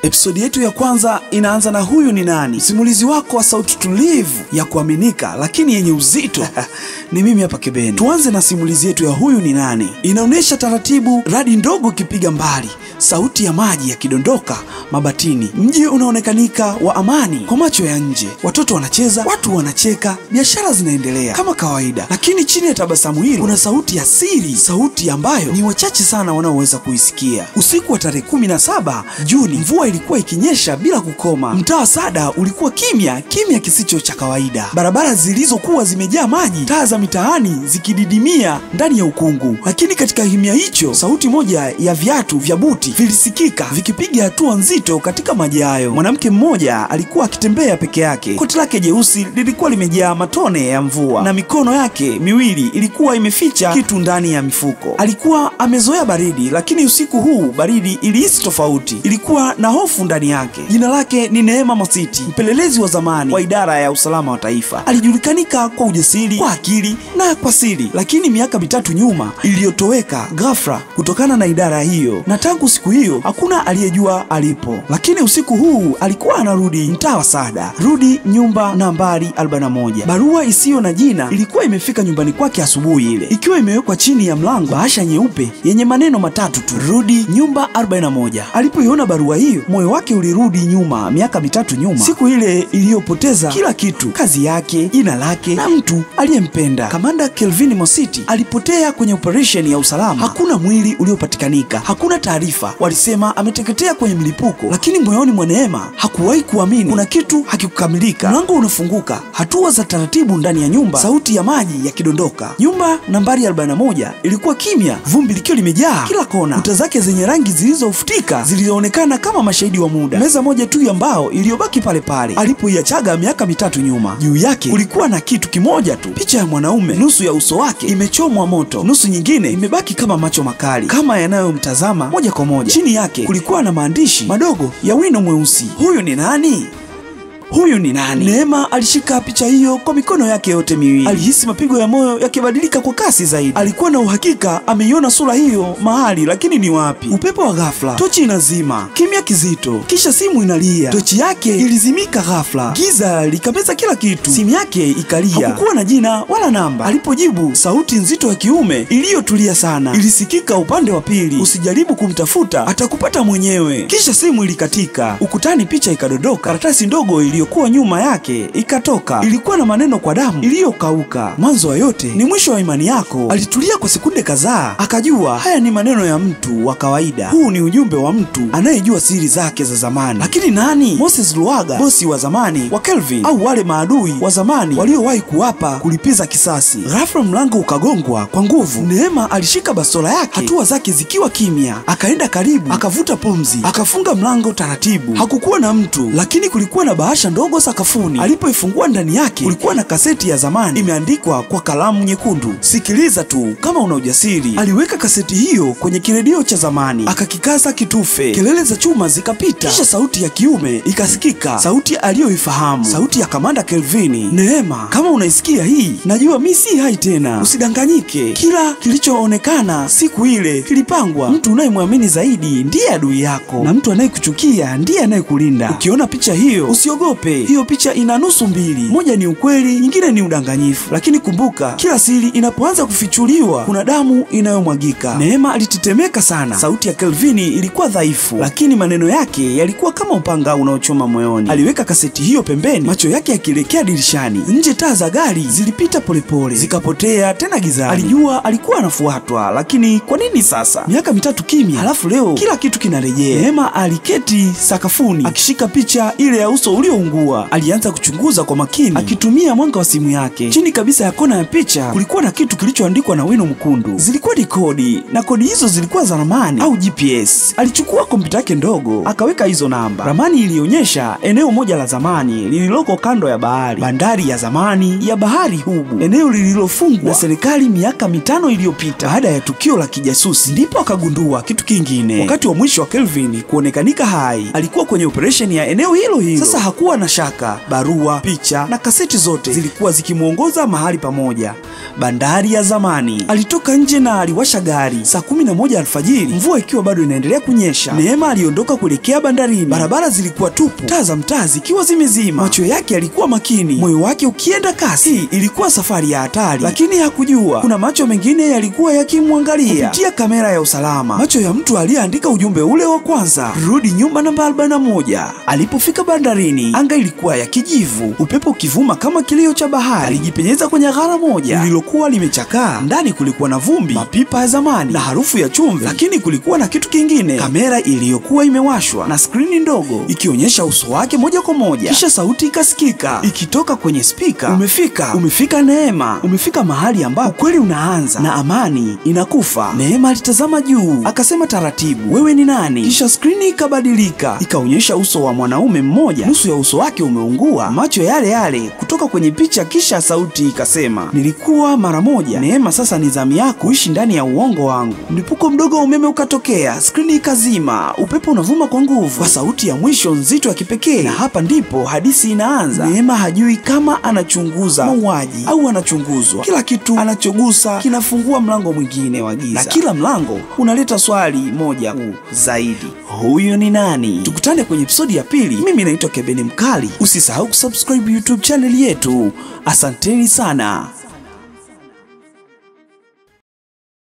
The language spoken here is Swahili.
Episodi yetu ya kwanza inaanza na huyu ni nani? Simulizi wako wa sauti tulivu ya kuaminika lakini yenye uzito. Ni mimi hapa Kebeni. Tuanze na simulizi yetu ya huyu ni nani. Inaonesha taratibu radi ndogo kipiga mbali, sauti ya maji yakidondoka mabatini. Mji unaonekanika wa amani kwa macho ya nje. Watoto wanacheza, watu wanacheka, biashara zinaendelea kama kawaida. Lakini chini ya tabasamu hilo kuna sauti ya siri, sauti ambayo ni wachache sana wanaoweza kuisikia. Usiku wa tarehe 17 Juni, mvua ilikuwa ikinyesha bila kukoma. Mtaa Sada ulikuwa kimya kisicho cha kawaida. Barabara zilizokuwa zimejaa maji, taa za mitaani zikididimia ndani ya ukungu. Lakini katika kimya hicho, sauti moja ya viatu vya buti vilisikika vikipiga hatua nzito katika maji hayo. Mwanamke mmoja alikuwa akitembea peke yake. Koti lake jeusi lilikuwa limejaa matone ya mvua na mikono yake miwili ilikuwa imeficha kitu ndani ya mifuko. Alikuwa amezoea baridi, lakini usiku huu baridi ilihisi tofauti. Ilikuwa na hofu ndani yake. Jina lake ni Neema Mositi, mpelelezi wa zamani wa idara ya usalama wa taifa. Alijulikanika kwa ujasiri, kwa akili na kwa siri, lakini miaka 3 nyuma iliyotoweka ghafla kutokana na idara hiyo, na tangu siku hiyo hakuna aliyejua alipo. Lakini usiku huu alikuwa anarudi mtaa wa Sada, rudi nyumba nambari 41. Barua isiyo na jina ilikuwa imefika nyumbani kwake asubuhi ile, ikiwa imewekwa chini ya mlango, bahasha nyeupe yenye maneno matatu tu, rudi nyumba 41. Alipoiona barua hiyo, moyo wake ulirudi nyuma, miaka 3 nyuma, siku ile iliyopoteza kila kitu, kazi yake, jina lake na mtu aliyempenda. Kamanda Kelvin Mositi alipotea kwenye operation ya usalama. Hakuna mwili uliopatikanika, hakuna taarifa. Walisema ameteketea kwenye mlipuko, lakini moyoni mwa Neema hakuwahi kuamini kuna kitu hakikukamilika. Mlango unafunguka, hatua za taratibu ndani ya nyumba, sauti ya maji yakidondoka. Nyumba nambari 41 ilikuwa kimya, vumbi likiwa limejaa kila kona. Kuta zake zenye rangi zilizofutika zilionekana kama mashahidi wa muda. Meza moja tu ya mbao iliyobaki pale pale alipoiachaga miaka 3 nyuma. Juu yake kulikuwa na kitu kimoja tu, picha ya mwanaume. Nusu ya uso wake imechomwa moto, nusu nyingine imebaki kama macho makali, kama yanayomtazama moja kwa moja. Chini yake kulikuwa na maandishi madogo ya wino mweusi, huyu ni nani? Huyu ni nani? Neema alishika picha hiyo kwa mikono yake yote miwili. Alihisi mapigo ya moyo yakibadilika kwa kasi zaidi. Alikuwa na uhakika ameiona sura hiyo mahali, lakini ni wapi? Upepo wa ghafla, tochi inazima, kimya kizito, kisha simu inalia. Tochi yake ilizimika ghafla, giza likameza kila kitu. Simu yake ikalia, hakukuwa na jina wala namba. Alipojibu, sauti nzito ya kiume iliyotulia sana ilisikika upande wa pili, usijaribu kumtafuta, atakupata mwenyewe. Kisha simu ilikatika. Ukutani picha ikadondoka, karatasi ndogo iliyokuwa nyuma yake ikatoka. Ilikuwa na maneno kwa damu iliyokauka, mwanzo wa yote ni mwisho wa imani yako. Alitulia kwa sekunde kadhaa, akajua haya ni maneno ya mtu wa kawaida. Huu ni ujumbe wa mtu anayejua siri zake za zamani. Lakini nani? Moses Luaga, bosi wa zamani wa Kelvin, au wale maadui wa zamani waliowahi kuwapa kulipiza kisasi? Ghafla mlango ukagongwa kwa nguvu. Neema alishika bastola yake, hatua zake zikiwa kimya. Akaenda karibu, akavuta pumzi, akafunga mlango taratibu. Hakukuwa na mtu, lakini kulikuwa na bahasha ndogo sakafuni. Alipoifungua, ndani yake kulikuwa na kaseti ya zamani imeandikwa kwa kalamu nyekundu, sikiliza tu kama una ujasiri. Aliweka kaseti hiyo kwenye kiredio cha zamani, akakikaza kitufe. Kelele za chuma zikapita, kisha sauti ya kiume ikasikika, sauti aliyoifahamu, sauti ya Kamanda Kelvin. Neema, kama unaisikia hii, najua mimi si hai tena, usidanganyike. Kila kilichoonekana siku ile kilipangwa. Mtu unayemwamini zaidi ndiye adui yako, na mtu anayekuchukia ndiye anayekulinda. Ukiona picha hiyo usiogope. Hiyo picha ina nusu mbili, moja ni ukweli, nyingine ni udanganyifu. Lakini kumbuka, kila siri inapoanza kufichuliwa kuna damu inayomwagika. Neema alitetemeka sana. Sauti ya Kelvin ilikuwa dhaifu, lakini maneno yake yalikuwa kama upanga unaochoma moyoni. Aliweka kaseti hiyo pembeni, macho yake yakielekea dirishani. Nje taa za gari zilipita polepole, zikapotea tena gizani. Alijua alikuwa anafuatwa, lakini kwa nini sasa? Miaka 3 kimya, halafu leo kila kitu kinarejea. Neema aliketi sakafuni akishika picha ile ya uso ulioungua. Alianza kuchunguza kwa makini, akitumia mwanga wa simu yake. Chini kabisa ya kona ya picha kulikuwa na kitu kilichoandikwa na wino mkundu. Zilikuwa ni kodi, na kodi hizo zilikuwa za ramani au GPS. Alichukua kompyuta yake ndogo, akaweka hizo namba. Ramani ilionyesha eneo moja la zamani lililoko kando ya bahari, bandari ya zamani ya Bahari Hubu, eneo lililofungwa na serikali miaka 5 iliyopita baada ya tukio la kijasusi. Ndipo akagundua kitu kingine. Wakati wa mwisho wa Kelvin kuonekanika hai, alikuwa kwenye operation ya eneo hilo hilo. Sasa hakuwa na shaka, barua, picha na kaseti zote zilikuwa zikimuongoza mahali pamoja. Bandari ya zamani. Alitoka nje na aliwasha gari. Saa 11 alfajiri, mvua ikiwa bado inaendelea kunyesha, Neema aliondoka kuelekea bandarini. Barabara zilikuwa tupu, taa za mtaa zikiwa zimezima. Macho yake yalikuwa makini, moyo wake ukienda kasi. Hii ilikuwa safari ya hatari, lakini hakujua kuna macho mengine yalikuwa yakimwangalia kupitia kamera ya usalama. Macho ya mtu aliyeandika ujumbe ule wa kwanza, rudi nyumba namba 41. Alipofika bandarini, anga ilikuwa ya kijivu, upepo ukivuma kama kilio cha bahari. Alijipenyeza kwenye ghala moja lililokuwa limechakaa. Ndani kulikuwa na vumbi, mapipa ya zamani na harufu ya chumvi, lakini kulikuwa na kitu kingine, kamera iliyokuwa imewashwa na skrini ndogo ikionyesha uso wake moja kwa moja. Kisha sauti ikasikika ikitoka kwenye spika, umefika Neema, umefika mahali ambapo kweli unaanza na amani inakufa. Neema alitazama juu, akasema taratibu, wewe ni nani? Kisha skrini ikabadilika, ikaonyesha uso wa mwanaume mmoja, nusu ya uso wake umeungua, macho yale yale kutoka kwenye picha. Kisha sauti ikasema, nilikuwa mara moja Neema, sasa ni zamu yako kuishi ndani ya uongo wangu. Mlipuko mdogo wa umeme ukatokea, skrini ikazima, upepo unavuma kwa nguvu, kwa sauti ya mwisho nzito ya kipekee. Na hapa ndipo hadithi inaanza. Neema hajui kama anachunguza mauaji au anachunguzwa. Kila kitu anachogusa kinafungua mlango mwingine wa giza, na kila mlango unaleta swali moja kuu zaidi: huyu ni nani? Tukutane kwenye episodi ya pili. Mimi naitwa Kebeni Mkali. Usisahau kusubscribe YouTube channel yetu. Asanteni sana.